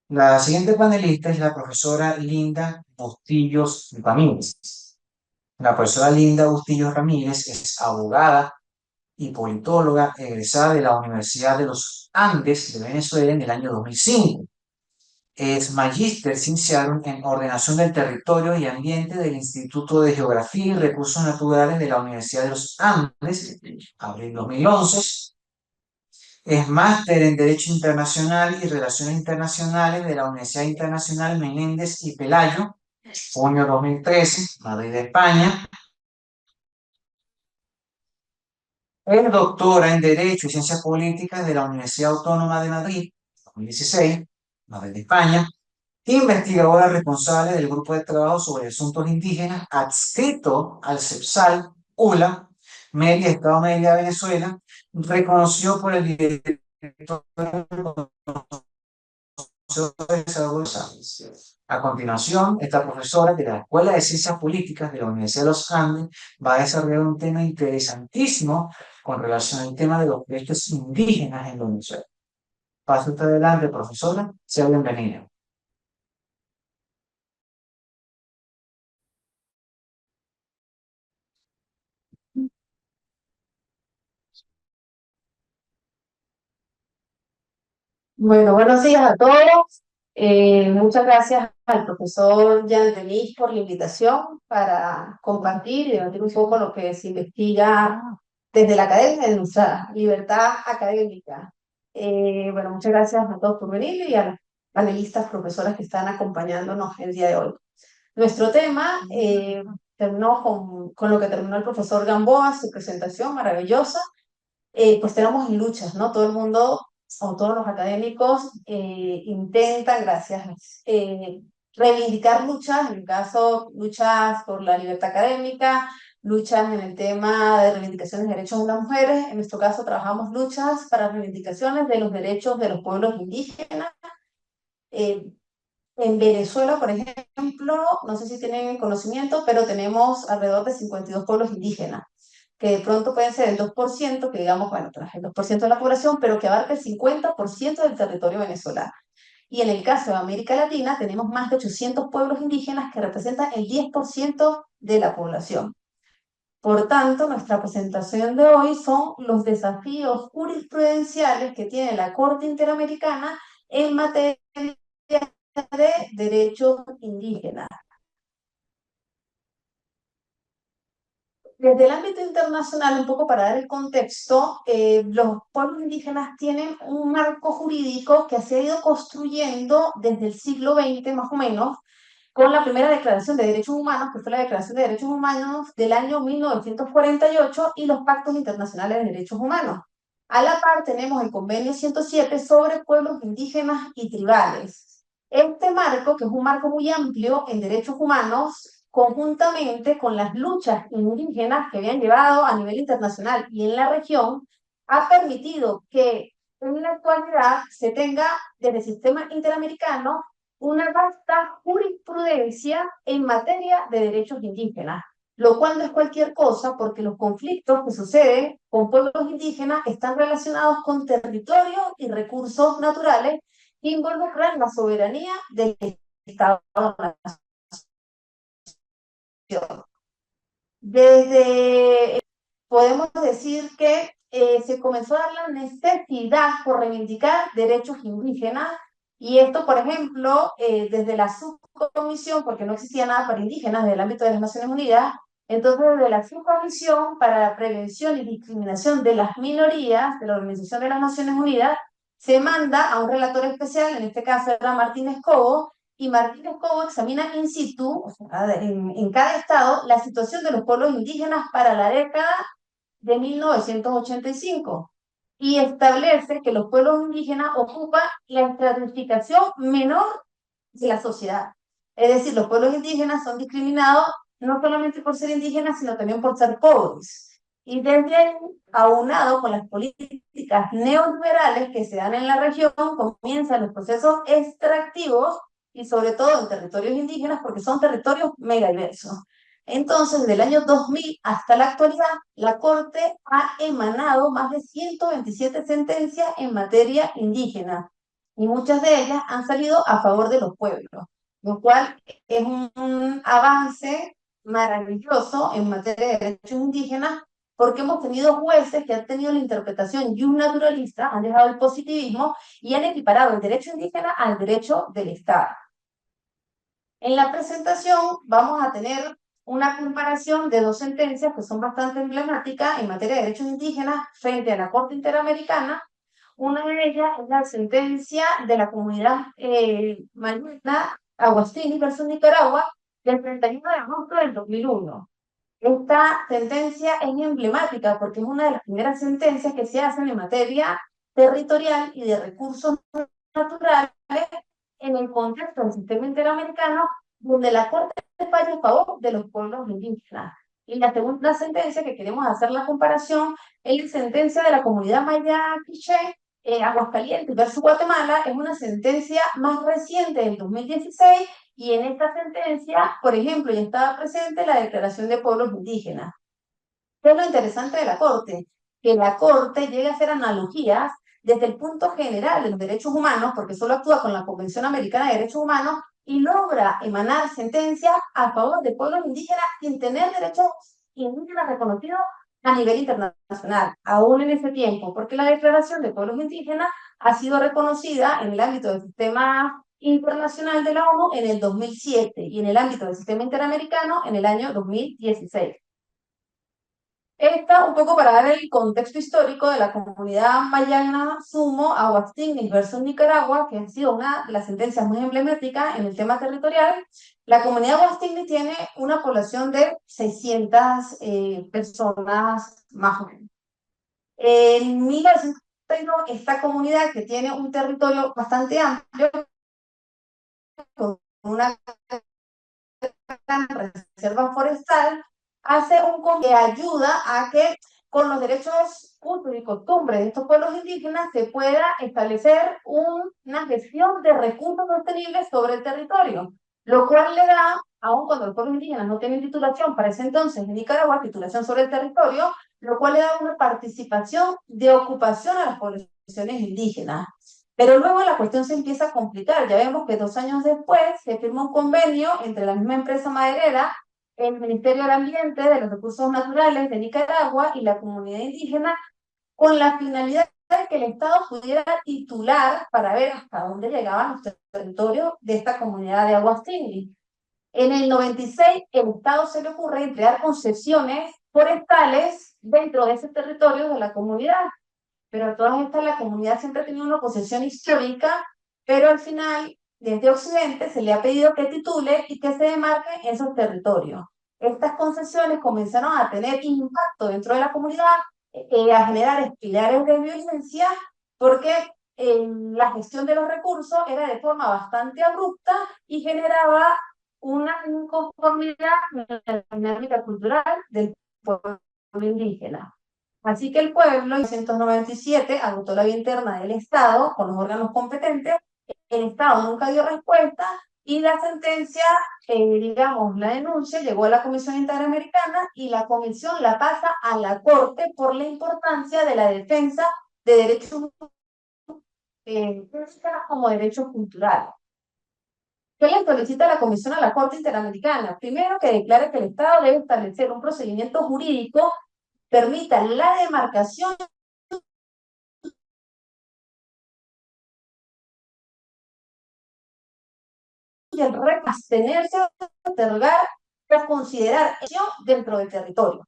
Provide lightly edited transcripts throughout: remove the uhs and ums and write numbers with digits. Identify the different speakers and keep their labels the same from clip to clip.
Speaker 1: La siguiente panelista es la profesora Linda Bustillos Ramírez. La profesora Linda Bustillos Ramírez es abogada y politóloga egresada de la Universidad de los Andes de Venezuela en el año 2005. Es magíster cienciado en ordenación del territorio y ambiente del Instituto de Geografía y Recursos Naturales de la Universidad de los Andes, abril 2011. Es máster en Derecho Internacional y Relaciones Internacionales de la Universidad Internacional Menéndez y Pelayo, junio 2013, Madrid, España. Es doctora en Derecho y Ciencias Políticas de la Universidad Autónoma de Madrid, 2016, Madrid, España. Investigadora responsable del grupo de trabajo sobre asuntos indígenas adscrito al CEPSAL, ULA, Media, Estado Media de Venezuela, reconocido por el director de Desarrollo Social. A continuación, esta profesora de la Escuela de Ciencias Políticas de la Universidad de los Andes va a desarrollar un tema interesantísimo con relación al tema de los derechos indígenas en Venezuela. Pase usted adelante, profesora, sea bienvenida.
Speaker 2: Bueno, buenos días a todos. Muchas gracias al profesor Jean Denis por la invitación para compartir y debatir un poco lo que se investiga desde la academia, de nuestra libertad académica. Bueno, muchas gracias a todos por venir y a las panelistas, profesoras que están acompañándonos el día de hoy. Nuestro tema terminó con lo que terminó el profesor Gamboa, su presentación maravillosa. Pues tenemos en luchas, ¿no? Todo el mundo o todos los académicos intentan, gracias, reivindicar luchas, en el caso, luchas por la libertad académica, luchas en el tema de reivindicaciones de derechos de las mujeres. En nuestro caso, trabajamos luchas para reivindicaciones de los derechos de los pueblos indígenas. Eh, en Venezuela, por ejemplo, no sé si tienen conocimiento, pero tenemos alrededor de 52 pueblos indígenas que de pronto pueden ser el 2%, que digamos, bueno, el 2% de la población, pero que abarca el 50% del territorio venezolano. Y en el caso de América Latina tenemos más de 800 pueblos indígenas que representan el 10% de la población. Por tanto, nuestra presentación de hoy son los desafíos jurisprudenciales que tiene la Corte Interamericana en materia de derechos indígenas. Desde el ámbito internacional, un poco para dar el contexto, los pueblos indígenas tienen un marco jurídico que se ha ido construyendo desde el siglo XX más o menos, con la primera Declaración de Derechos Humanos, que fue la Declaración de Derechos Humanos del año 1948, y los pactos internacionales de derechos humanos. A la par tenemos el Convenio 107 sobre pueblos indígenas y tribales. Este marco, que es un marco muy amplio en derechos humanos, conjuntamente con las luchas indígenas que habían llevado a nivel internacional y en la región, ha permitido que en la actualidad se tenga desde el sistema interamericano una vasta jurisprudencia en materia de derechos indígenas, lo cual no es cualquier cosa porque los conflictos que suceden con pueblos indígenas están relacionados con territorios y recursos naturales que involucran la soberanía del Estado-nación. Desde podemos decir que se comenzó a dar la necesidad por reivindicar derechos indígenas y esto, por ejemplo, desde la subcomisión, porque no existía nada para indígenas desde el ámbito de las Naciones Unidas, entonces desde la subcomisión para la prevención y discriminación de las minorías de la Organización de las Naciones Unidas, se manda a un relator especial, en este caso era Martínez Cobo, y Martínez Cobo examina in situ, o sea, en cada estado, la situación de los pueblos indígenas para la década de 1985 y establece que los pueblos indígenas ocupan la estratificación menor de la sociedad. Es decir, los pueblos indígenas son discriminados no solamente por ser indígenas, sino también por ser pobres. Y desde ahí, aunado con las políticas neoliberales que se dan en la región, comienzan los procesos extractivos y sobre todo en territorios indígenas, porque son territorios mega diversos. Entonces, del año 2000 hasta la actualidad, la Corte ha emanado más de 127 sentencias en materia indígena. y muchas de ellas han salido a favor de los pueblos, lo cual es un avance maravilloso en materia de derechos indígenas, porque hemos tenido jueces que han tenido la interpretación naturalista, han dejado el positivismo y han equiparado el derecho indígena al derecho del Estado. En la presentación vamos a tener una comparación de dos sentencias que son bastante emblemáticas en materia de derechos indígenas frente a la Corte Interamericana. Una de ellas es la sentencia de la comunidad mayana Aguastini versus Nicaragua del 31 de agosto del 2001. Esta sentencia es emblemática porque es una de las primeras sentencias que se hacen en materia territorial y de recursos naturales en el contexto del sistema interamericano, donde la Corte falla a favor de los pueblos indígenas. Y la segunda sentencia que queremos hacer la comparación es la sentencia de la comunidad maya quiché, Aguascalientes versus Guatemala, es una sentencia más reciente del 2016, y en esta sentencia, por ejemplo, ya estaba presente la Declaración de Pueblos Indígenas. ¿Qué es lo interesante de la Corte? Que la Corte llega a hacer analogías desde el punto general de los derechos humanos, porque solo actúa con la Convención Americana de Derechos Humanos, y logra emanar sentencias a favor de pueblos indígenas sin tener derechos indígenas reconocidos a nivel internacional, aún en ese tiempo, porque la Declaración de Pueblos Indígenas ha sido reconocida en el ámbito del sistema internacional de la ONU en el 2007 y en el ámbito del sistema interamericano en el año 2016. Esta, un poco para dar el contexto histórico de la comunidad mayana Sumo Aguastingnis versus Nicaragua, que ha sido una de las sentencias muy emblemáticas en el tema territorial. La comunidad Aguastingnis tiene una población de 600 personas más o menos. En 1932, esta comunidad, que tiene un territorio bastante amplio, con una reserva forestal, hace un convenio que ayuda a que con los derechos cultos y costumbres de estos pueblos indígenas se pueda establecer una gestión de recursos sostenibles sobre el territorio, lo cual le da, aun cuando los pueblos indígenas no tienen titulación para ese entonces en Nicaragua, titulación sobre el territorio, lo cual le da una participación de ocupación a las poblaciones indígenas. Pero luego la cuestión se empieza a complicar. Ya vemos que 2 años después se firma un convenio entre la misma empresa maderera, el Ministerio del Ambiente, de los Recursos Naturales de Nicaragua y la comunidad indígena, con la finalidad de que el Estado pudiera titular para ver hasta dónde llegaban los territorios de esta comunidad de Aguastingui. En el 96, el Estado se le ocurre entregar concesiones forestales dentro de ese territorio de la comunidad. Pero a todas estas la comunidad siempre ha tenido una posesión histórica, pero al final, desde Occidente, se le ha pedido que titule y que se demarque esos territorios. Estas concesiones comenzaron a tener impacto dentro de la comunidad, a generar espirales de violencia, porque la gestión de los recursos era de forma bastante abrupta y generaba una inconformidad en la dinámica cultural del pueblo indígena. Así que el pueblo en 1997 agotó la vía interna del Estado con los órganos competentes, el Estado nunca dio respuesta y la sentencia, digamos, la denuncia llegó a la Comisión Interamericana y la Comisión la pasa a la Corte por la importancia de la defensa de derechos como derechos culturales. ¿Qué le solicita la Comisión a la Corte Interamericana? Primero, que declare que el Estado debe establecer un procedimiento jurídico que permita la demarcación y el abstenerse de otorgar o considerar acción dentro del territorio.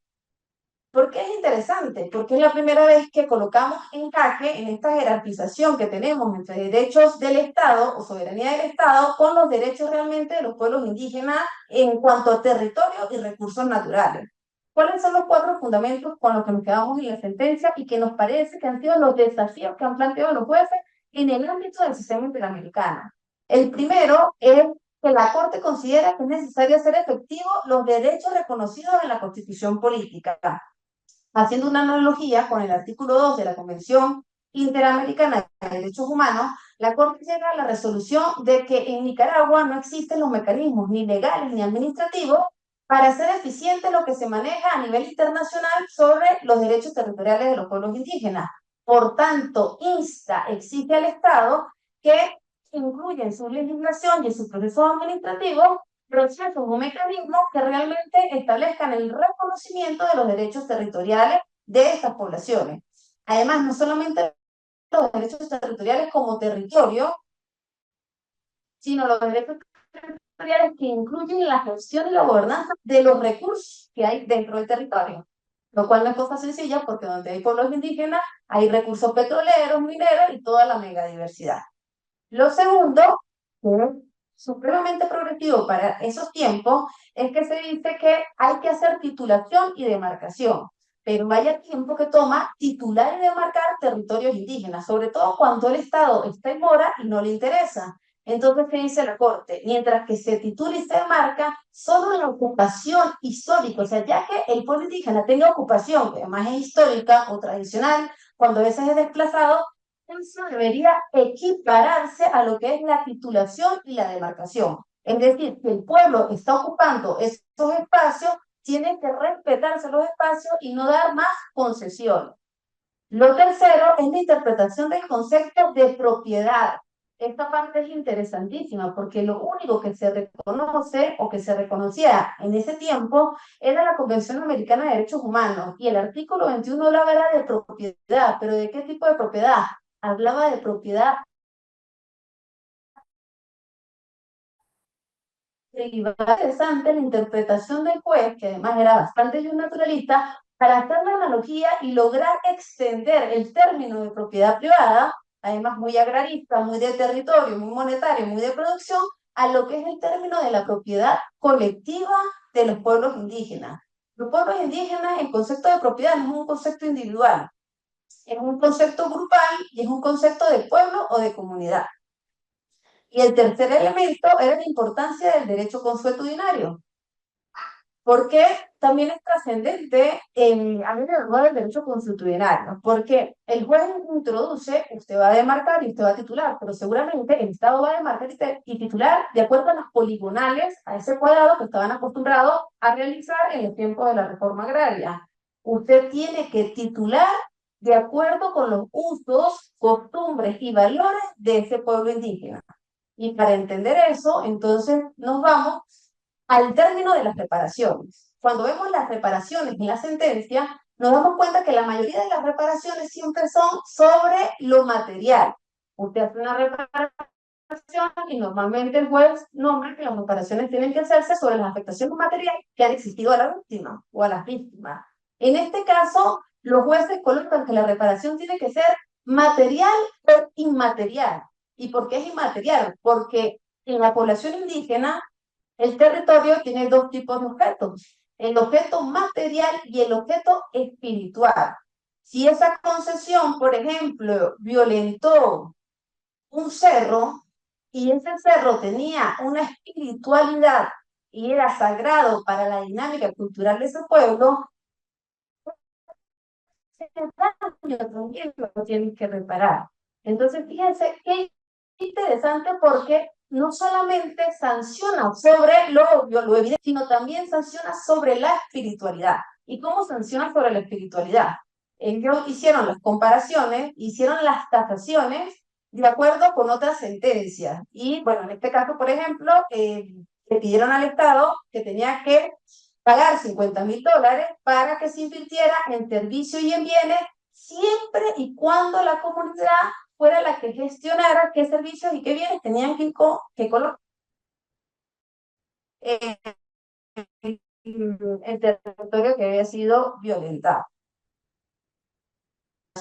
Speaker 2: ¿Por qué es interesante? Porque es la primera vez que colocamos en jaque en esta jerarquización que tenemos entre derechos del Estado o soberanía del Estado con los derechos realmente de los pueblos indígenas en cuanto a territorio y recursos naturales. ¿Cuáles son los 4 fundamentos con los que nos quedamos en la sentencia y que nos parece que han sido los desafíos que han planteado los jueces en el ámbito del sistema interamericano? El primero es que la Corte considera que es necesario hacer efectivos los derechos reconocidos en la Constitución política. Haciendo una analogía con el artículo 2 de la Convención Interamericana de Derechos Humanos, la Corte llega a la resolución de que en Nicaragua no existen los mecanismos ni legales ni administrativos para hacer eficiente lo que se maneja a nivel internacional sobre los derechos territoriales de los pueblos indígenas. Por tanto, exige al Estado que incluye en su legislación y en sus procesos administrativos procesos o mecanismos que realmente establezcan el reconocimiento de los derechos territoriales de estas poblaciones. Además, no solamente los derechos territoriales como territorio, sino los derechos territoriales que incluyen la gestión y la gobernanza de los recursos que hay dentro del territorio. Lo cual no es cosa sencilla porque donde hay pueblos indígenas hay recursos petroleros, mineros y toda la megadiversidad. Lo segundo, que es supremamente progresivo para esos tiempos, es que se dice que hay que hacer titulación y demarcación, pero vaya tiempo que toma titular y demarcar territorios indígenas, sobre todo cuando el Estado está en mora y no le interesa. Entonces, ¿qué dice la Corte? Mientras que se titula y se demarca, solo la ocupación histórica, o sea, ya que el pueblo indígena tenga ocupación, que además es histórica o tradicional, cuando a veces es desplazado, eso debería equipararse a lo que es la titulación y la demarcación. Es decir, que el pueblo está ocupando esos espacios, tiene que respetarse los espacios y no dar más concesiones. Lo tercero es la interpretación del concepto de propiedad. Esta parte es interesantísima porque lo único que se reconoce o que se reconocía en ese tiempo era la Convención Americana de Derechos Humanos y el artículo 21 hablaba de propiedad, pero ¿de qué tipo de propiedad? Hablaba de propiedad privada. Interesante la interpretación del juez, que además era bastante naturalista, para hacer la analogía y lograr extender el término de propiedad privada, además muy agrarista, muy de territorio, muy monetario, muy de producción, a lo que es el término de la propiedad colectiva de los pueblos indígenas. Los pueblos indígenas, el concepto de propiedad no es un concepto individual, es un concepto grupal y es un concepto de pueblo o de comunidad. Y el tercer elemento era la importancia del derecho consuetudinario, porque también es trascendente a mí me del derecho consuetudinario, porque el juez introduce, usted va a demarcar y usted va a titular, pero seguramente el Estado va a demarcar y titular de acuerdo a las poligonales, a ese cuadrado que estaban acostumbrados a realizar en el tiempo de la reforma agraria. Usted tiene que titular de acuerdo con los usos, costumbres y valores de ese pueblo indígena. Y para entender eso, entonces nos vamos al término de las reparaciones. Cuando vemos las reparaciones en la sentencia, nos damos cuenta que la mayoría de las reparaciones siempre son sobre lo material. Usted hace una reparación y normalmente el juez nombra que las reparaciones tienen que hacerse sobre las afectaciones materiales que han existido a la víctima o a las víctimas. En este caso, los jueces colocan que la reparación tiene que ser material o inmaterial. ¿Y por qué es inmaterial? Porque en la población indígena el territorio tiene dos tipos de objetos, el objeto material y el objeto espiritual. Si esa concesión, por ejemplo, violentó un cerro y ese cerro tenía una espiritualidad y era sagrado para la dinámica cultural de ese pueblo, ese daño también lo tienen que reparar. Entonces, fíjense qué interesante porque no solamente sanciona sobre lo evidente, sino también sanciona sobre la espiritualidad. ¿Y cómo sanciona sobre la espiritualidad? Ellos hicieron las comparaciones, hicieron las tasaciones de acuerdo con otras sentencias. Y bueno, en este caso, por ejemplo, le pidieron al Estado que tenía que pagar $50,000 para que se invirtiera en servicios y en bienes siempre y cuando la comunidad fuera la que gestionara qué servicios y qué bienes tenían que colocar en el territorio que había sido violentado.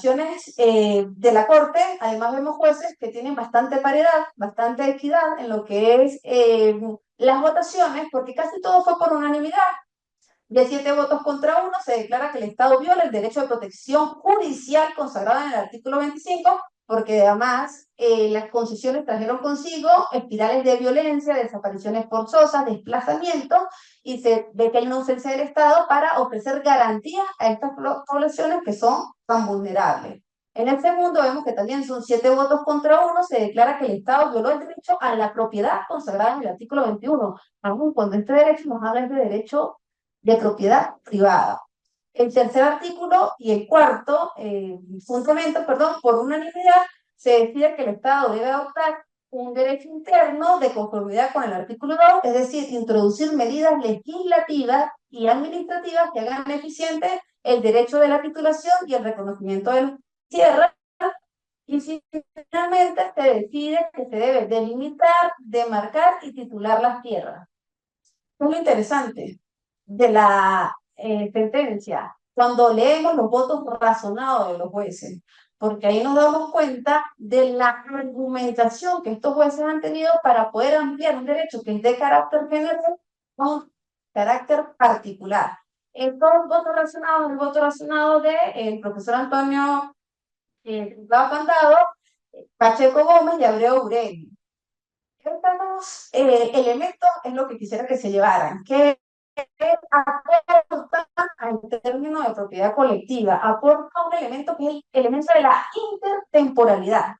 Speaker 2: De la Corte, además vemos jueces que tienen bastante paridad, bastante equidad en lo que es las votaciones, porque casi todo fue por unanimidad. De 7 votos contra 1 se declara que el Estado viola el derecho de protección judicial consagrado en el artículo 25, porque además las concesiones trajeron consigo espirales de violencia, desapariciones forzosas, desplazamientos, y se ve que hay una ausencia del Estado para ofrecer garantías a estas poblaciones que son tan vulnerables. En el segundo vemos que también son 7 votos contra 1, se declara que el Estado violó el derecho a la propiedad consagrada en el artículo 21, aun cuando este derecho nos habla de derecho de propiedad privada. El tercer artículo y el cuarto fundamento, perdón, por unanimidad, se decide que el Estado debe adoptar un derecho interno de conformidad con el artículo 2, es decir, introducir medidas legislativas y administrativas que hagan eficiente el derecho de la titulación y el reconocimiento de las tierras, y finalmente se decide que se debe delimitar, demarcar y titular las tierras. Es muy interesante de la sentencia cuando leemos los votos razonados de los jueces, porque ahí nos damos cuenta de la argumentación que estos jueces han tenido para poder ampliar un derecho que es de carácter general con carácter particular. Estos votos razonados, el voto razonado del profesor Antonio Cantado, Pacheco Gómez y Abreu Urey. Estos dos elementos es lo que quisiera que se llevaran, que aporta al término de propiedad colectiva, aporta un elemento que es el elemento de la intertemporalidad.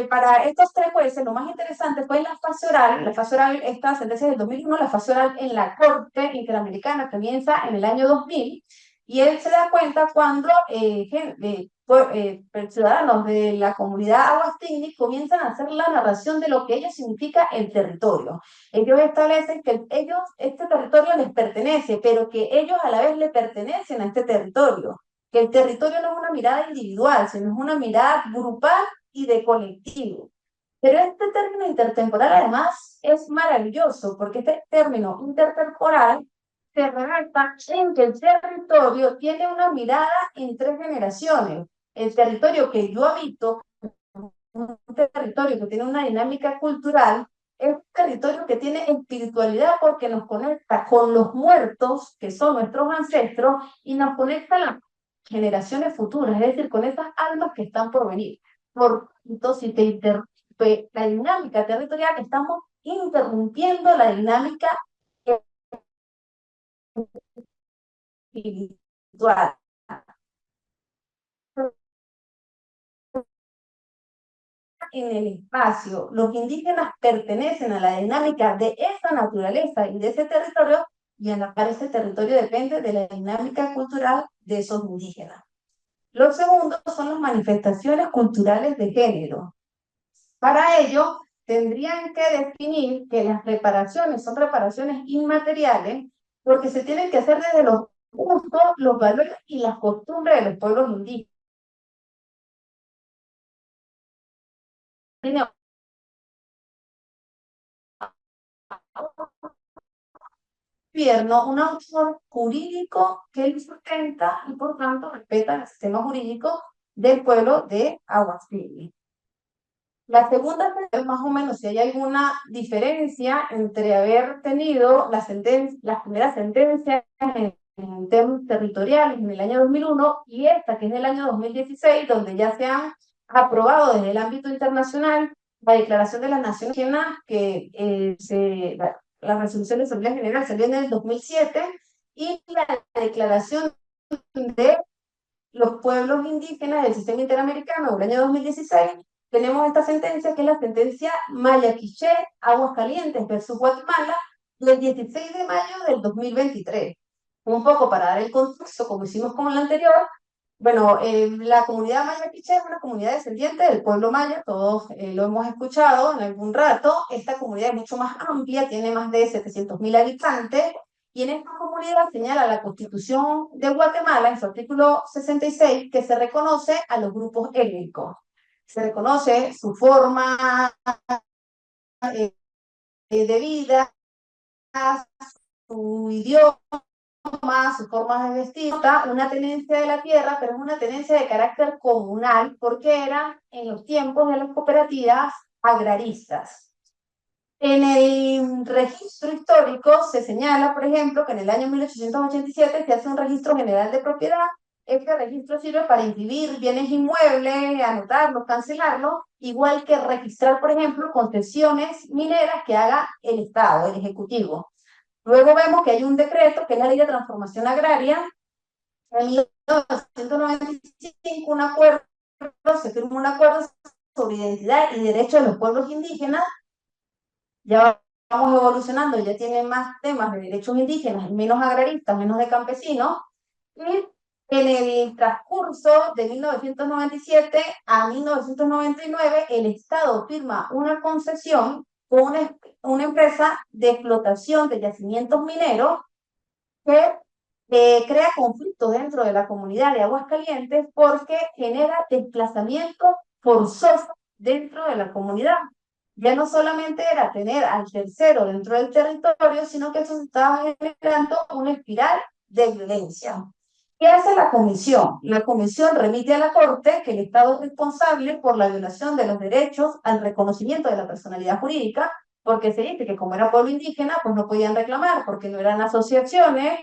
Speaker 2: Para estos tres jueces, lo más interesante fue la fase oral, esta sentencia del 2001, la fase oral en la Corte Interamericana comienza en el año 2000, y él se da cuenta cuando ciudadanos de la comunidad Aguastigni comienzan a hacer la narración de lo que ellos significa el territorio. Ellos establecen que este territorio les pertenece, pero que ellos a la vez le pertenecen a este territorio, que el territorio no es una mirada individual, sino es una mirada grupal y de colectivo. Pero este término intertemporal además es maravilloso, porque este término intertemporal se redacta en que el territorio tiene una mirada en tres generaciones. El territorio que yo habito, un territorio que tiene una dinámica cultural, es un territorio que tiene espiritualidad porque nos conecta con los muertos, que son nuestros ancestros, y nos conecta a las generaciones futuras, es decir, con esas almas que están por venir. Entonces, si te interrumpe la dinámica territorial, estamos interrumpiendo la dinámica espiritual. En el espacio, los indígenas pertenecen a la dinámica de esa naturaleza y de ese territorio, y en la par ese territorio depende de la dinámica cultural de esos indígenas. Lo segundo son las manifestaciones culturales de género. Para ello, tendrían que definir que las reparaciones son reparaciones inmateriales porque se tienen que hacer desde los gustos, los valores y las costumbres de los pueblos indígenas. Tiene gobierno un autor jurídico que él sustenta y por tanto respeta el sistema jurídico del pueblo de Aguascalientes. La segunda es más o menos si hay alguna diferencia entre haber tenido las primeras sentencias en temas territoriales en el año 2001 y esta que es del año 2016, donde ya se han aprobado desde el ámbito internacional la Declaración de las Naciones Unidas, que la resolución de la Asamblea General salió en el 2007, y la Declaración de los Pueblos Indígenas del Sistema Interamericano del año 2016. Tenemos esta sentencia, que es la sentencia Mayaquiché Aguascalientes versus Guatemala, del 16 de mayo del 2023. Un poco para dar el contexto, como hicimos con la anterior. Bueno, la comunidad Mayaquiché es una comunidad descendiente del pueblo maya, todos lo hemos escuchado en algún rato. Esta comunidad es mucho más amplia, tiene más de 700.000 habitantes, y en esta comunidad señala la Constitución de Guatemala, en su artículo 66, que se reconoce a los grupos étnicos. Se reconoce su forma de vida, su idioma, sus formas de vestir, una tenencia de la tierra, pero es una tenencia de carácter comunal, porque era en los tiempos de las cooperativas agraristas. En el registro histórico se señala, por ejemplo, que en el año 1887 se hace un registro general de propiedad. Este registro sirve para inscribir bienes inmuebles, anotarlos, cancelarlos, igual que registrar, por ejemplo, concesiones mineras que haga el Estado, el Ejecutivo. Luego vemos que hay un decreto, que es la Ley de Transformación Agraria. En 1995, se firmó un acuerdo sobre identidad y derechos de los pueblos indígenas. Ya vamos evolucionando, ya tiene más temas de derechos indígenas, menos agraristas, menos de campesinos, y En el transcurso de 1997 a 1999, el Estado firma una concesión con una empresa de explotación de yacimientos mineros que crea conflictos dentro de la comunidad de Aguascalientes porque genera desplazamiento forzoso dentro de la comunidad. Ya no solamente era tener al tercero dentro del territorio, sino que eso estaba generando una espiral de violencia. ¿Qué hace la comisión? La comisión remite a la Corte que el Estado es responsable por la violación de los derechos al reconocimiento de la personalidad jurídica, porque se dice que como era pueblo indígena, pues no podían reclamar, porque no eran asociaciones.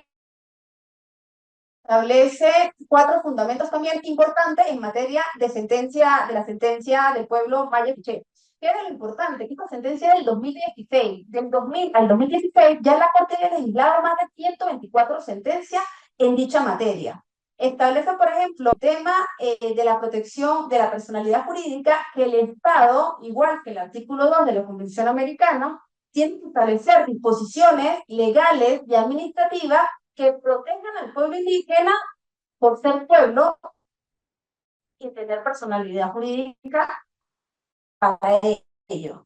Speaker 2: Establece cuatro fundamentos también importantes en materia de sentencia, de la sentencia del pueblo maya quiché. ¿Qué era lo importante? Que esta sentencia del 2016, del 2000 al 2016, ya la Corte había legislado más de 124 sentencias en dicha materia. Establece, por ejemplo, el tema de la protección de la personalidad jurídica, que el Estado, igual que el artículo 2 de la Convención Americana, tiene que establecer disposiciones legales y administrativas que protejan al pueblo indígena por ser pueblo y tener personalidad jurídica para ello.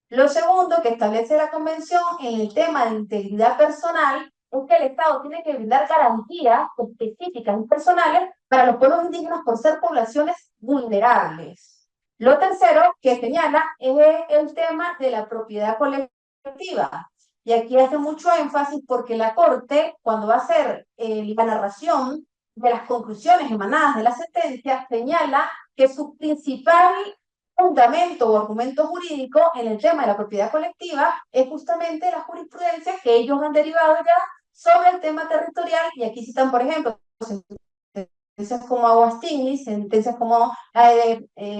Speaker 2: Lo segundo que establece la Convención en el tema de integridad personal es que el Estado tiene que brindar garantías específicas y personales para los pueblos indígenas por ser poblaciones vulnerables. Lo tercero que señala es el tema de la propiedad colectiva. Y aquí hace mucho énfasis porque la Corte, cuando va a hacer la narración de las conclusiones emanadas de la sentencia, señala que su principal fundamento o argumento jurídico en el tema de la propiedad colectiva es justamente la jurisprudencia que ellos han derivado ya sobre el tema territorial, y aquí citan, por ejemplo, sentencias como Aguastingui, sentencias como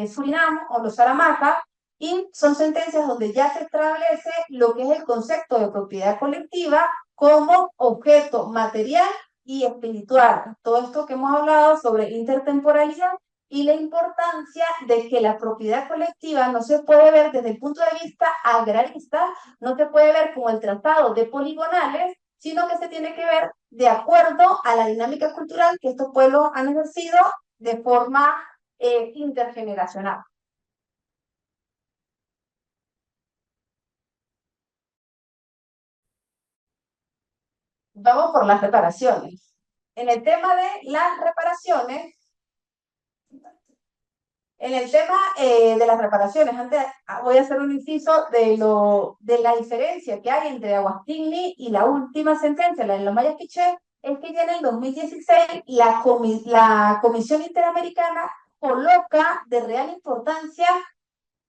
Speaker 2: Surinam o los Aramaca, y son sentencias donde ya se establece lo que es el concepto de propiedad colectiva como objeto material y espiritual. Todo esto que hemos hablado sobre intertemporalidad y la importancia de que la propiedad colectiva no se puede ver desde el punto de vista agrarista, no se puede ver como el tratado de poligonales, sino que se tiene que ver de acuerdo a la dinámica cultural que estos pueblos han ejercido de forma intergeneracional. Vamos por las reparaciones. En el tema de las reparaciones, en el tema de las reparaciones, antes voy a hacer un inciso de la diferencia que hay entre Aguastingui y la última sentencia, la de los Mayas Quiché, es que ya en el 2016 la Comisión Interamericana coloca de real importancia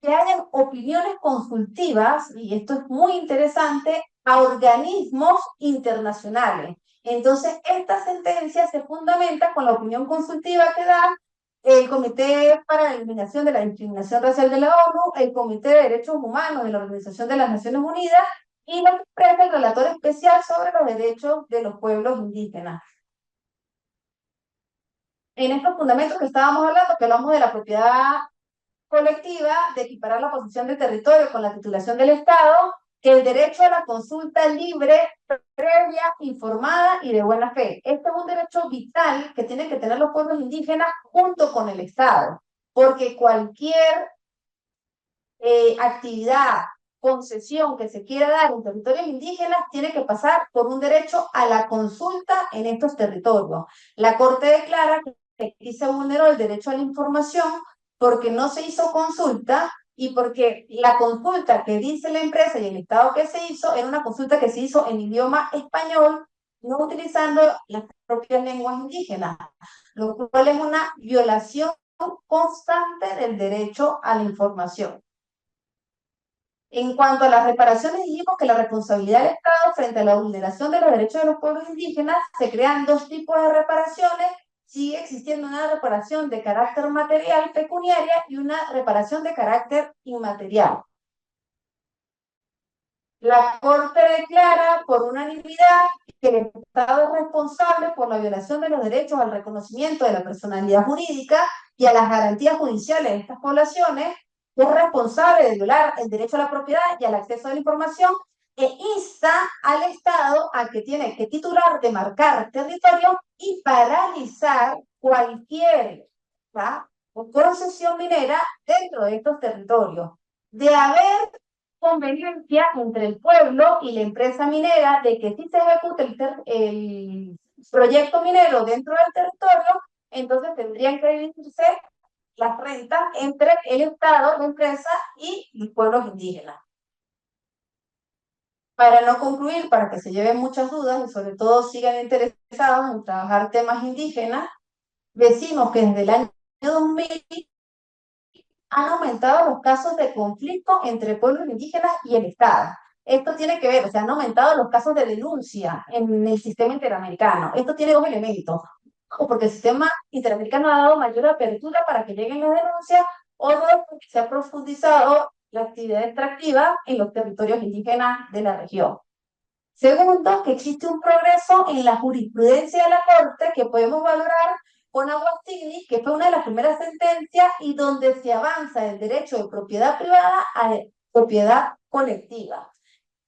Speaker 2: que hayan opiniones consultivas, y esto es muy interesante, a organismos internacionales. Entonces, esta sentencia se fundamenta con la opinión consultiva que da el Comité para la Eliminación de la Discriminación Racial de la ONU, el Comité de Derechos Humanos de la Organización de las Naciones Unidas y lo que expresa el relator especial sobre los derechos de los pueblos indígenas. En estos fundamentos que estábamos hablando, que hablamos de la propiedad colectiva, de equiparar la posición del territorio con la titulación del Estado, que el derecho a la consulta libre, previa, informada y de buena fe. Este es un derecho vital que tienen que tener los pueblos indígenas junto con el Estado, porque cualquier actividad, concesión que se quiera dar en territorios indígenas tiene que pasar por un derecho a la consulta en estos territorios. La Corte declara que aquí se vulneró el derecho a la información porque no se hizo consulta y porque la consulta que dice la empresa y el Estado que se hizo era una consulta que se hizo en idioma español, no utilizando las propias lenguas indígenas, lo cual es una violación constante del derecho a la información. En cuanto a las reparaciones, dijimos que la responsabilidad del Estado frente a la vulneración de los derechos de los pueblos indígenas, se crean dos tipos de reparaciones. Sigue existiendo una reparación de carácter material pecuniaria y una reparación de carácter inmaterial. La Corte declara por unanimidad que el Estado es responsable por la violación de los derechos al reconocimiento de la personalidad jurídica y a las garantías judiciales de estas poblaciones, que es responsable de violar el derecho a la propiedad y al acceso a la información e insta al Estado a que tiene que titular de marcar territorio y paralizar cualquier concesión minera dentro de estos territorios. De haber conveniencia entre el pueblo y la empresa minera de que si se ejecute el proyecto minero dentro del territorio, entonces tendrían que dividirse las rentas entre el Estado, la empresa y los pueblos indígenas. Para no concluir, para que se lleven muchas dudas y sobre todo sigan interesados en trabajar temas indígenas, decimos que desde el año 2000 han aumentado los casos de conflicto entre pueblos indígenas y el Estado. Esto tiene que ver, o sea, han aumentado los casos de denuncia en el sistema interamericano. Esto tiene dos elementos, o porque el sistema interamericano ha dado mayor apertura para que lleguen las denuncias, o dos, porque se ha profundizado la actividad extractiva en los territorios indígenas de la región. Segundo, que existe un progreso en la jurisprudencia de la Corte que podemos valorar con Aguastigui, que fue una de las primeras sentencias y donde se avanza del derecho de propiedad privada a propiedad colectiva.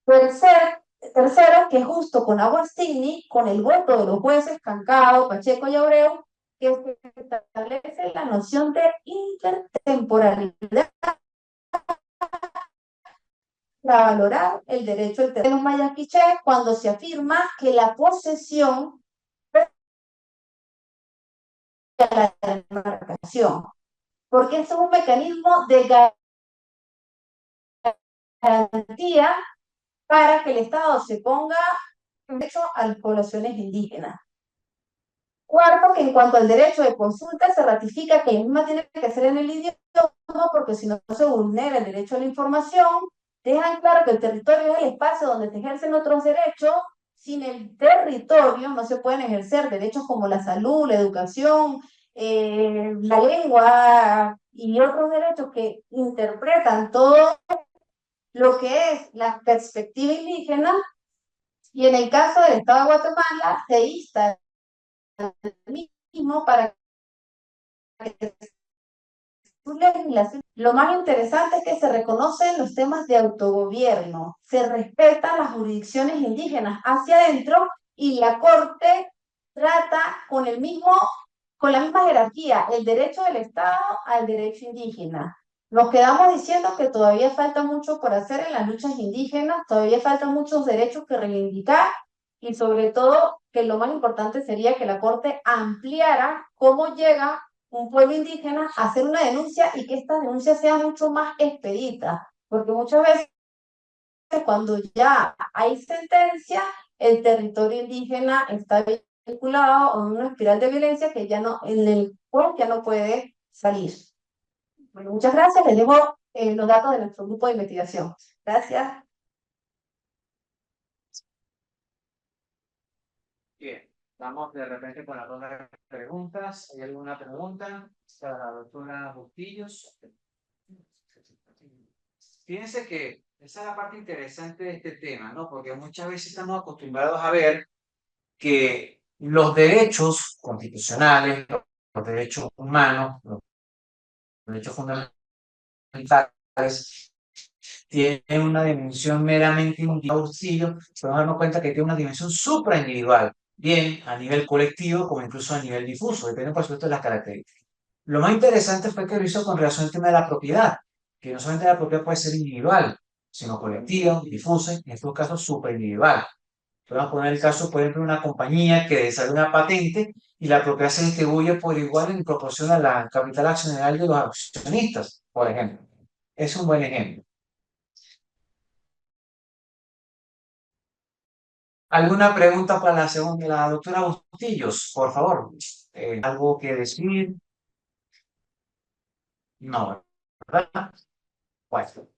Speaker 2: Tercero, que justo con Aguastigui, con el voto de los jueces Cancao, Pacheco y Abreu, que se establece la noción de intertemporalidad para valorar el derecho del terreno maya quiché cuando se afirma que la posesión de la demarcación, porque este es un mecanismo de garantía para que el Estado se ponga en derecho a las poblaciones indígenas. Cuarto, que en cuanto al derecho de consulta se ratifica que el misma tiene que ser en el idioma porque si no se vulnera el derecho a la información. Dejan claro que el territorio es el espacio donde se ejercen otros derechos. Sin el territorio no se pueden ejercer derechos como la salud, la educación, la lengua y otros derechos que interpretan todo lo que es la perspectiva indígena. Y en el caso del Estado de Guatemala se insta al mismo para que lo más interesante es que se reconocen los temas de autogobierno, se respetan las jurisdicciones indígenas hacia adentro y la Corte trata con la misma jerarquía el derecho del Estado al derecho indígena. Nos quedamos diciendo que todavía falta mucho por hacer en las luchas indígenas, todavía faltan muchos derechos que reivindicar y sobre todo que lo más importante sería que la Corte ampliara cómo llega un pueblo indígena a hacer una denuncia y que esta denuncia sea mucho más expedita, porque muchas veces cuando ya hay sentencia, el territorio indígena está vinculado a una espiral de violencia que ya no, en el cual ya no puede salir. Bueno, muchas gracias, les dejo los datos de nuestro grupo de investigación. Gracias.
Speaker 1: Bien, vamos de repente con las dos preguntas. ¿Hay alguna pregunta para la doctora Bustillos? Fíjense que esa es la parte interesante de este tema, ¿no? Porque muchas veces estamos acostumbrados a ver que los derechos constitucionales, los derechos humanos, los derechos fundamentales, tienen una dimensión meramente individual, podemos darnos cuenta que tiene una dimensión supraindividual, bien a nivel colectivo como incluso a nivel difuso, depende por supuesto de las características. Lo más interesante fue que lo hizo con relación al tema de la propiedad, que no solamente la propiedad puede ser individual, sino colectiva, difusa, en estos casos superindividual. Podemos poner el caso, por ejemplo, de una compañía que desarrolla una patente y la propiedad se distribuye por igual en proporción a la capital accionarial de los accionistas, por ejemplo. Es un buen ejemplo. ¿Alguna pregunta para la doctora Bustillos, por favor? ¿Algo que decir? No, ¿verdad? Bueno.